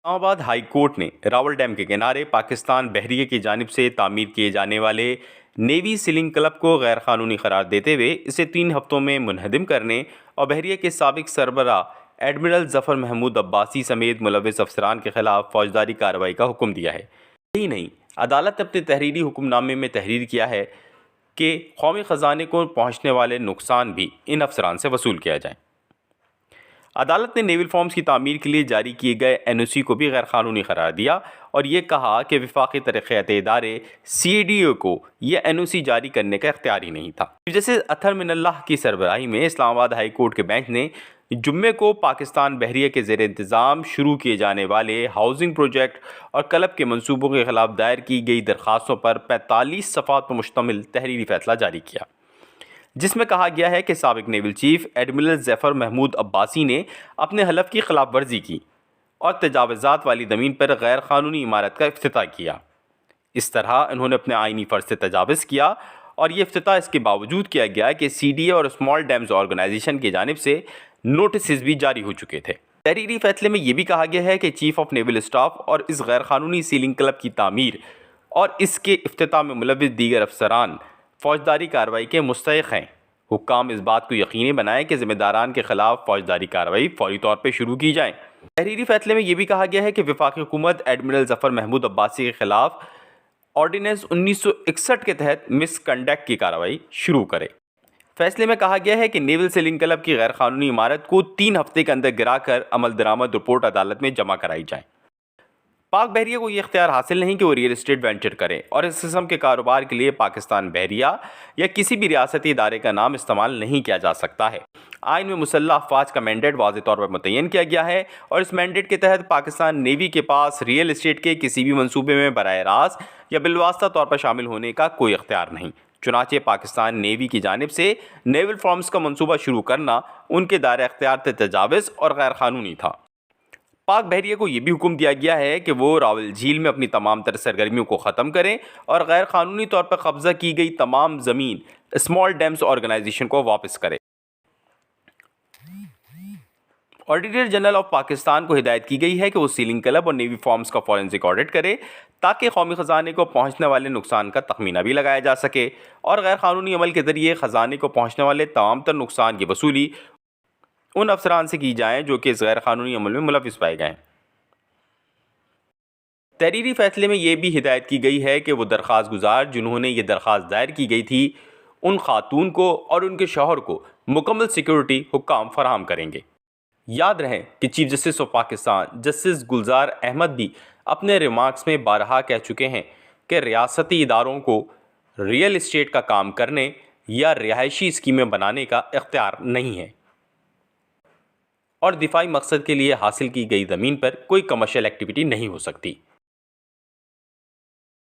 اسلام آباد high court نے Rawal dam کے کنارے پاکستان بحریہ کی جانب سے تعمیر کیے جانے والے نیوی سیلنگ کلب کو غیر قانونی قرار دیتے ہوئے اسے 3 ہفتوں میں منہدم کرنے اور بحریہ کے سابق سربراہ ایڈمرل ظفر محمود عباسی سمیت ملوث افسران کے خلاف فوجداری کارروائی کا حکم دیا ہے۔ یہی نہیں، عدالت نے اپنے تحریری حکم نامے میں تحریر کیا ہے کہ قومی خزانے کو پہنچنے والے نقصان بھی ان افسران سے وصول کیا جائے۔ عدالت نے نیول فارمز کی تعمیر کے لیے جاری کیے گئے NOC کو بھی غیر قانونی قرار دیا اور یہ کہا کہ وفاقی ترقیاتی ادارے CADA کو یہ NOC جاری کرنے کا اختیار ہی نہیں تھا۔ جیسے اطہر من اللہ کی سربراہی میں اسلام آباد ہائی کورٹ کے بینچ نے جمعے کو پاکستان بحریہ کے زیر انتظام شروع کیے جانے والے ہاؤسنگ پروجیکٹ اور کلب کے منصوبوں کے خلاف دائر کی گئی درخواستوں پر 45 صفحات پر مشتمل تحریری فیصلہ جاری کیا، جس میں کہا گیا ہے کہ سابق نیول چیف ایڈمرل ظفر محمود عباسی نے اپنے حلف کی خلاف ورزی کی اور تجاوزات والی زمین پر غیر قانونی عمارت کا افتتاح کیا۔ اس طرح انہوں نے اپنے آئینی فرض سے تجاوز کیا اور یہ افتتاح اس کے باوجود کیا گیا کہ CDA اور اسمال ڈیمز آرگنائزیشن کی جانب سے نوٹسز بھی جاری ہو چکے تھے۔ تحریری فیصلے میں یہ بھی کہا گیا ہے کہ چیف آف نیول اسٹاف اور اس غیر قانونی سیلنگ کلب کی تعمیر اور اس کے افتتاح میں ملوث دیگر افسران فوجداری کارروائی کے مستحق ہیں۔ حکام اس بات کو یقینی بنائیں کہ ذمہ داران کے خلاف فوجداری کارروائی فوری طور پہ شروع کی جائیں۔ تحریری فیصلے میں یہ بھی کہا گیا ہے کہ وفاقی حکومت ایڈمرل ظفر محمود عباسی کے خلاف آرڈیننس 1961 کے تحت مس کنڈکٹ کی کارروائی شروع کرے۔ فیصلے میں کہا گیا ہے کہ نیول سیلنگ کلب کی غیر قانونی عمارت کو 3 ہفتے کے اندر گرا کر عمل درآمد رپورٹ عدالت میں جمع کرائی جائے۔ پاک بحریہ کو یہ اختیار حاصل نہیں کہ وہ ریئل اسٹیٹ وینچر کرے اور اس قسم کے کاروبار کے لیے پاکستان بحریہ یا کسی بھی ریاستی ادارے کا نام استعمال نہیں کیا جا سکتا ہے۔ آئین میں مسلح افواج کا مینڈیٹ واضح طور پر متعین کیا گیا ہے اور اس مینڈیٹ کے تحت پاکستان نیوی کے پاس ریئل اسٹیٹ کے کسی بھی منصوبے میں براہ راست یا بالواسطہ طور پر شامل ہونے کا کوئی اختیار نہیں۔ چنانچہ پاکستان نیوی کی جانب سے نیول فارمز کا منصوبہ شروع کرنا ان کے دائرہ اختیار سے تجاوز اور غیر قانونی تھا۔ پاک بحریہ کو یہ بھی حکم دیا گیا ہے کہ وہ راول جھیل میں اپنی تمام تر سرگرمیوں کو ختم کریں اور غیر قانونی طور پر قبضہ کی گئی تمام زمین اسمال ڈیمز آرگنائزیشن کو واپس کرے۔ آڈیٹر جنرل آف پاکستان کو ہدایت کی گئی ہے کہ وہ سیلنگ کلب اور نیوی فارمز کا فورنسک آڈٹ کرے تاکہ قومی خزانے کو پہنچنے والے نقصان کا تخمینہ بھی لگایا جا سکے اور غیر قانونی عمل کے ذریعے خزانے کو پہنچنے والے تمام تر نقصان کی وصولی ان افسران سے کی جائیں جو کہ اس غیر قانونی عمل میں ملوث پائے گئے ہیں۔ تحریری فیصلے میں یہ بھی ہدایت کی گئی ہے کہ وہ درخواست گزار جنہوں نے یہ درخواست دائر کی گئی تھی ان خاتون کو اور ان کے شوہر کو مکمل سیکیورٹی حکام فراہم کریں گے۔ یاد رہے کہ chief justice of Pakistan justice Gulzar Ahmed بھی اپنے ریمارکس میں بارہا کہہ چکے ہیں کہ ریاستی اداروں کو ریئل اسٹیٹ کا کام کرنے یا رہائشی اسکیمیں بنانے کا اختیار نہیں ہے اور دفاعی مقصد کے لیے حاصل کی گئی زمین پر کوئی کمرشل ایکٹیویٹی نہیں ہو سکتی۔